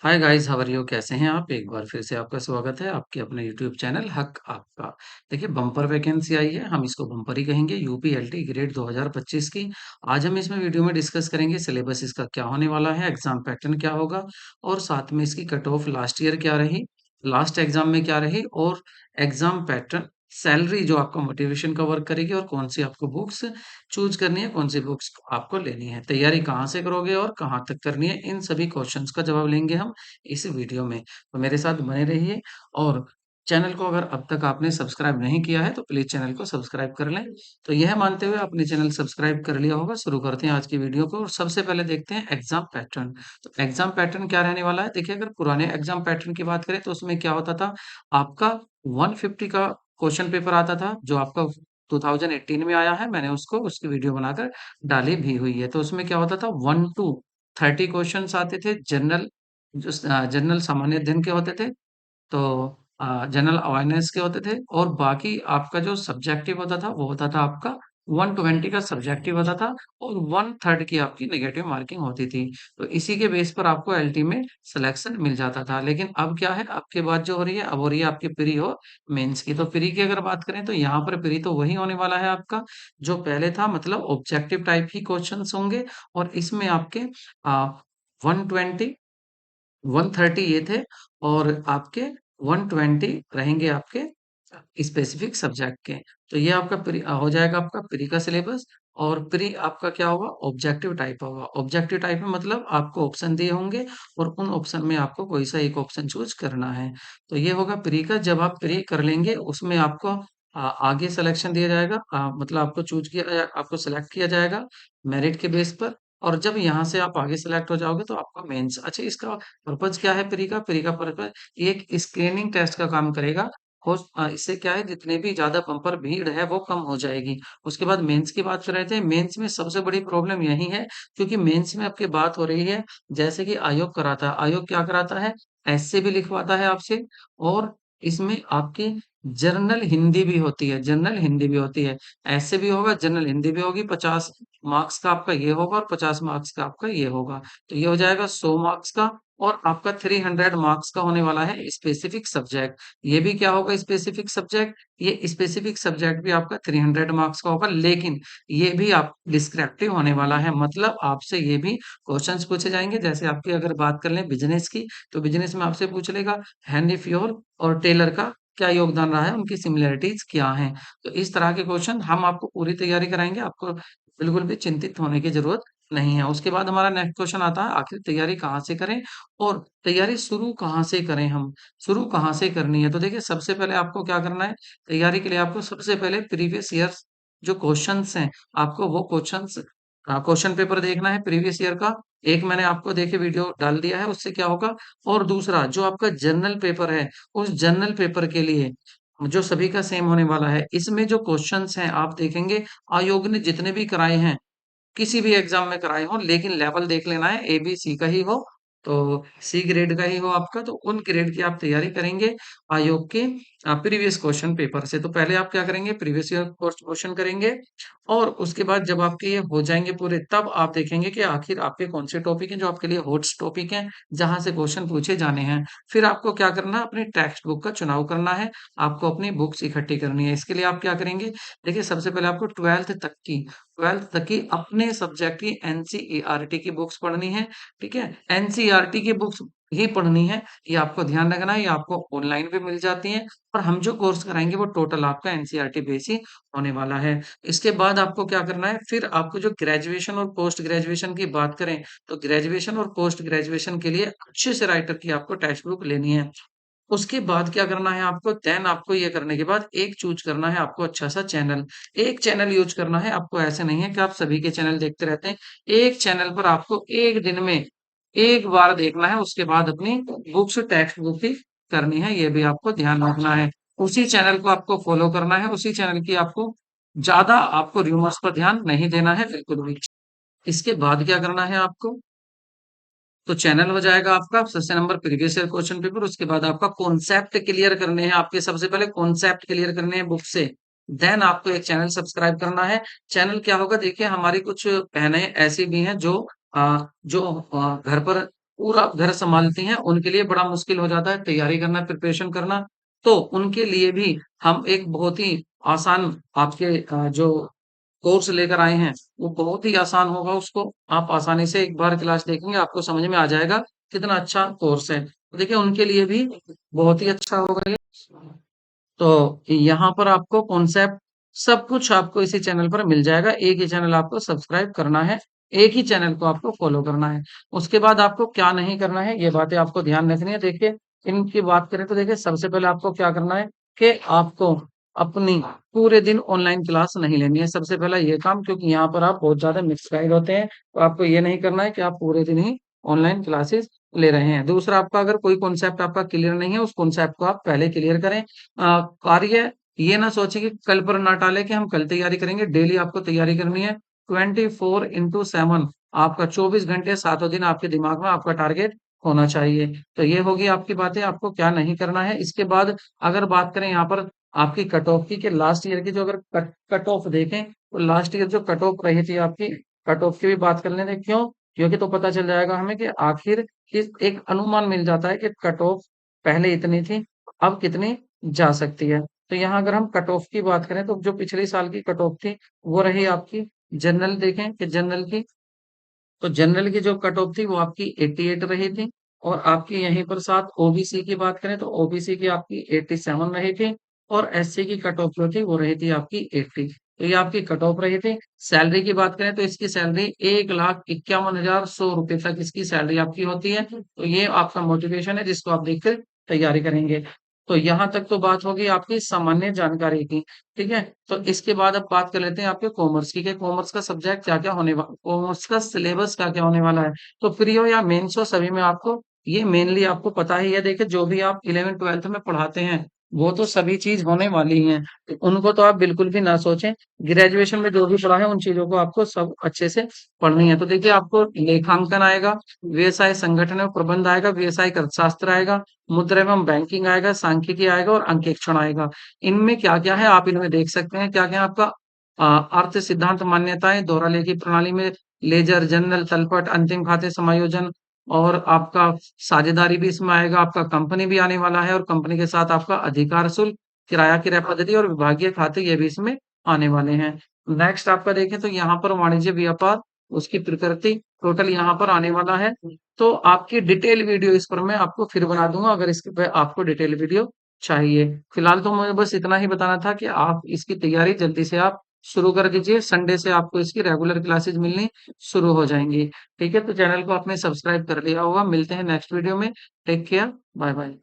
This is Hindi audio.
Hi guys, how are you? कैसे हैं आप? एक बार फिर से आपका स्वागत है आपके अपने यूट्यूब चैनल हक आपका। देखिए, बम्पर वैकेंसी आई है, हम इसको बम्पर ही कहेंगे। यूपीएलटी ग्रेड 2025 की। आज हम इसमें वीडियो में डिस्कस करेंगे सिलेबस इसका क्या होने वाला है, एग्जाम पैटर्न क्या होगा और साथ में इसकी कट ऑफ लास्ट ईयर क्या रही, लास्ट एग्जाम में क्या रही और एग्जाम पैटर्न, सैलरी जो आपका मोटिवेशन का वर्क करेगी और कौन सी आपको बुक्स चूज करनी है, कौन सी बुक्स आपको लेनी है, तैयारी कहाँ से करोगे और कहाँ तक करनी है, इन सभी क्वेश्चंस का जवाब लेंगे हम इस वीडियो में। तो मेरे साथ बने रहिए और चैनल को अगर अब तक आपने सब्सक्राइब नहीं किया है तो प्लीज चैनल को सब्सक्राइब कर लें। तो यह मानते हुए आपने चैनल सब्सक्राइब कर लिया होगा, शुरू करते हैं आज की वीडियो को और सबसे पहले देखते हैं एग्जाम पैटर्न। तो एग्जाम पैटर्न क्या रहने वाला है? देखिए, अगर पुराने एग्जाम पैटर्न की बात करें तो उसमें क्या होता था, आपका 150 का क्वेश्चन पेपर आता था जो आपका 2018 में आया है। मैंने उसको उसकी वीडियो बनाकर डाली भी हुई है। तो उसमें क्या होता था, 1 टू 30 क्वेश्चंस आते थे। जनरल सामान्य अध्ययन के होते थे, तो जनरल अवेयरनेस के होते थे और बाकी आपका जो सब्जेक्टिव होता था वो होता था आपका 120 का सब्जेक्टिव होता था और 1/3 की आपकी नेगेटिव मार्किंग होती थी। तो इसी के बेस पर आपको एलटी में सिलेक्शन मिल जाता था। लेकिन अब क्या है, अब की बात जो हो रही है, अब हो रही है आपकी प्री और मेंस की। तो प्री की अगर बात करें तो यहाँ पर प्री तो वही होने वाला है आपका जो पहले था, मतलब ऑब्जेक्टिव टाइप ही क्वेश्चंस होंगे और इसमें आपके 120 130 ये थे और आपके 120 रहेंगे आपके स्पेसिफिक सब्जेक्ट के। तो ये आपका हो जाएगा आपका प्री का सिलेबस। और प्री आपका क्या होगा, ऑब्जेक्टिव टाइप होगा। ऑब्जेक्टिव टाइप में मतलब आपको ऑप्शन दिए होंगे और उन ऑप्शन में आपको कोई सा एक ऑप्शन चूज करना है। तो ये होगा प्री का। जब आप प्री कर लेंगे उसमें आपको आगे सिलेक्शन दिया जाएगा, मतलब आपको आपको सिलेक्ट किया जाएगा मेरिट के बेस पर। और जब यहाँ से आप आगे सेलेक्ट हो जाओगे तो आपका मेंस। अच्छा, इसका पर्पज क्या है प्री का? प्री का पर्पज ये एक स्क्रीनिंग टेस्ट का काम करेगा। इससे क्या है, जितने भी ज्यादा बम्पर भीड़ है वो कम हो जाएगी। उसके बाद मेंस की बात कर रहे थे। मेंस में सबसे बड़ी प्रॉब्लम यही है, क्योंकि मेंस में आपकी बात हो रही है जैसे कि आयोग कराता है। आयोग क्या कराता है, ऐसे भी लिखवाता है आपसे और इसमें आपकी जर्नल हिंदी भी होती है। जर्नल हिंदी भी होती है, ऐसे भी होगा, जनरल हिंदी भी होगी। 50 मार्क्स का आपका ये होगा और 50 मार्क्स का आपका ये होगा। तो ये हो जाएगा 100 मार्क्स का। और आपका 300 मार्क्स का होने वाला है स्पेसिफिक सब्जेक्ट। ये भी क्या होगा, स्पेसिफिक सब्जेक्ट। ये स्पेसिफिक सब्जेक्ट भी आपका 300 मार्क्स का होगा, लेकिन ये भी आप डिस्क्रिप्टिव होने वाला है। मतलब आपसे ये भी क्वेश्चंस पूछे जाएंगे। जैसे आपकी अगर बात कर लें बिजनेस की, तो बिजनेस में आपसे पूछ लेगा हेनरी फ्योल और टेलर का क्या योगदान रहा है, उनकी सिमिलरिटीज क्या हैं। तो इस तरह के क्वेश्चन हम आपको पूरी तैयारी कराएंगे, आपको बिल्कुल भी चिंतित होने की जरूरत नहीं है। उसके बाद हमारा नेक्स्ट क्वेश्चन आता है, आखिर तैयारी कहाँ से करें और तैयारी शुरू कहाँ से करें, हम शुरू कहाँ से करनी है। तो देखिए, सबसे पहले आपको क्या करना है, तैयारी के लिए आपको सबसे पहले प्रीवियस ईयर्स जो क्वेश्चंस हैं, आपको वो क्वेश्चंस क्वेश्चन पेपर देखना है प्रीवियस ईयर का। एक मैंने आपको देखिए वीडियो डाल दिया है, उससे क्या होगा। और दूसरा जो आपका जनरल पेपर है, उस जनरल पेपर के लिए जो सभी का सेम होने वाला है, इसमें जो क्वेश्चंस हैं आप देखेंगे, आयोग ने जितने भी कराए हैं, किसी भी एग्जाम में कराए हो, लेकिन लेवल देख लेना है ए बी सी का ही हो, तो सी ग्रेड का ही हो आपका, तो उन ग्रेड की आप तैयारी करेंगे आयोग के प्रीवियस क्वेश्चन पेपर से। तो पहले आप क्या करेंगे, प्रीवियस ईयर क्वेश्चन करेंगे और उसके बाद जब आपके ये हो जाएंगे पूरे, तब आप देखेंगे कि आखिर आपके कौन से टॉपिक हैं जो आपके लिए हॉट टॉपिक हैं, जहां से क्वेश्चन पूछे जाने हैं। फिर आपको क्या करना है, अपनी टेक्स्ट बुक का चुनाव करना है, आपको अपनी बुक्स इकट्ठी करनी है। इसके लिए आप क्या करेंगे, देखिए, सबसे पहले आपको 12th तक की अपने सब्जेक्ट की एनसीईआरटी की बुक्स पढ़नी है। ठीक है, एनसीईआरटी की बुक्स ही पढ़नी है, ये आपको ध्यान रखना है। ये आपको ऑनलाइन भी मिल जाती हैं और हम जो कोर्स कराएंगे वो टोटल आपका एनसीईआरटी बेस ही होने वाला है। इसके बाद आपको क्या करना है, फिर आपको जो ग्रेजुएशन और पोस्ट ग्रेजुएशन की बात करें, तो ग्रेजुएशन और पोस्ट ग्रेजुएशन के लिए अच्छे से राइटर की आपको टेक्स्ट बुक लेनी है। उसके बाद क्या करना है आपको, देन आपको ये करने के बाद एक चूज करना है आपको अच्छा सा चैनल। एक चैनल यूज करना है आपको, ऐसे नहीं है कि आप सभी के चैनल देखते रहते हैं। एक चैनल पर आपको एक दिन में एक बार देखना है, उसके बाद अपनी बुक्स टेक्स्ट बुक की करनी है, ये भी आपको ध्यान रखना है। उसी चैनल को आपको फॉलो करना है, उसी चैनल की आपको ज्यादा आपको रूमर्स पर ध्यान नहीं देना है बिल्कुल भी। इसके बाद क्या करना है आपको, तो चैनल हो जाएगा आपका सबसे number previous year question paper. उसके बाद आपका कॉन्सेप्ट क्लियर करने हैं, आपके सबसे पहले कॉन्सेप्ट क्लियर करने हैं बुक से। देन आपको एक चैनल सब्सक्राइब करना है। चैनल क्या होगा, देखिए, हमारी कुछ बहनें ऐसी भी हैं जो घर पर पूरा घर संभालती हैं, उनके लिए बड़ा मुश्किल हो जाता है तैयारी करना, प्रिपरेशन करना। तो उनके लिए भी हम एक बहुत ही आसान आपके जो कोर्स लेकर आए हैं, वो बहुत ही आसान होगा उसको आप आसानी से एक बार क्लास देखेंगे, आपको समझ में आ जाएगा कितना अच्छा कोर्स है। तो देखिए उनके लिए भी बहुत ही अच्छा होगा ये। तो यहाँ पर आपको कॉन्सेप्ट सब कुछ आपको इसी चैनल पर मिल जाएगा। एक ही चैनल आपको सब्सक्राइब करना है, एक ही चैनल को आपको फॉलो करना है। उसके बाद आपको क्या नहीं करना है, ये बातें आपको ध्यान रखनी है। देखिए, इनकी बात करें तो देखिए सबसे पहले आपको क्या करना है कि आपको अपनी पूरे दिन ऑनलाइन क्लास नहीं लेनी है। सबसे पहला ये काम, क्योंकि यहाँ पर आप बहुत ज़्यादा मिसगाइड होते हैं, तो आपको ये नहीं करना है कि आप पूरे दिन ही ऑनलाइन क्लासेस ले रहे हैं। दूसरा, आपका अगर कोई कॉन्सेप्ट आपका क्लियर नहीं है, उस कॉन्सेप्ट को आप पहले क्लियर करें। कार्य ये ना सोचे कि कल पर ना टाले कि हम कल तैयारी करेंगे। डेली आपको तैयारी करनी है। 24/7 आपका 24 घंटे 7 दिन आपके दिमाग में आपका टारगेट होना चाहिए। तो ये होगी आपकी बातें, आपको क्या नहीं करना है। इसके बाद अगर बात करें यहाँ पर आपकी कट ऑफ की, कि लास्ट ईयर की जो अगर कट ऑफ देखें, तो लास्ट ईयर जो कट ऑफ रही थी आपकी, कट ऑफ की भी बात कर लेते हैं। क्यों? क्योंकि तो पता चल जाएगा हमें कि आखिर इस एक अनुमान मिल जाता है कि कट ऑफ पहले इतनी थी, अब कितनी जा सकती है। तो यहाँ अगर हम कट ऑफ की बात करें, तो जो पिछले साल की कट ऑफ थी वो रही आपकी, जनरल देखें कि जनरल की, तो जनरल की जो कट ऑफ थी वो आपकी 88 रही थी। और आपकी यहीं पर साथ ओबीसी की बात करें तो ओबीसी की आपकी 87 रही थी। और एससी की कट ऑफ जो थी वो रही थी आपकी 80। तो ये आपकी कट ऑफ रही थी। सैलरी की बात करें तो इसकी सैलरी 1,51,100 रुपए तक इसकी सैलरी आपकी होती है। तो ये आपका मोटिवेशन है जिसको आप देखकर तैयारी करेंगे। तो यहाँ तक तो बात होगी आपकी सामान्य जानकारी की। ठीक है, तो इसके बाद अब बात कर लेते हैं आपके कॉमर्स की, कि कॉमर्स का सब्जेक्ट क्या क्या होने वाला, कॉमर्स का सिलेबस क्या क्या होने वाला है। तो प्री हो या मेंस हो, सभी में आपको ये मेनली आपको पता ही है। देखिए, जो भी आप 11th 12th में पढ़ाते हैं वो तो सभी चीज होने वाली हैं, तो उनको तो आप बिल्कुल भी ना सोचें। ग्रेजुएशन में जो भी पढ़ा है उन चीजों को आपको सब अच्छे से पढ़नी है। तो देखिए, आपको लेखांकन आएगा, व्यवसाय संगठन एवं प्रबंध आएगा, व्यवसाय अर्थशास्त्र आएगा, मुद्रा एवं बैंकिंग आएगा, सांख्यिकी आएगा और अंकेक्षण आएगा। इनमें क्या-क्या है आप इनमें देख सकते हैं। क्या-क्या आपका अर्थ सिद्धांत मान्यताएं, दोहरा लेखी प्रणाली में लेजर, जनरल, तलपट, अंतिम खाते समायोजन और आपका साझेदारी भी इसमें आएगा। आपका कंपनी भी आने वाला है और कंपनी के साथ आपका अधिकार शुल्क, किराया क्रय पद्धति और विभागीय खाते ये भी इसमें आने वाले हैं। नेक्स्ट आपका देखें तो यहाँ पर वाणिज्य व्यापार, उसकी प्रकृति, टोटल यहाँ पर आने वाला है। तो आपकी डिटेल वीडियो इस पर मैं आपको फिर बना दूंगा अगर इसके पे आपको डिटेल वीडियो चाहिए। फिलहाल तो मुझे बस इतना ही बताना था कि आप इसकी तैयारी जल्दी से आप शुरू कर दीजिए। संडे से आपको इसकी रेगुलर क्लासेस मिलनी शुरू हो जाएंगी। ठीक है, तो चैनल को आपने सब्सक्राइब कर लिया होगा। मिलते हैं नेक्स्ट वीडियो में। Take care, bye bye.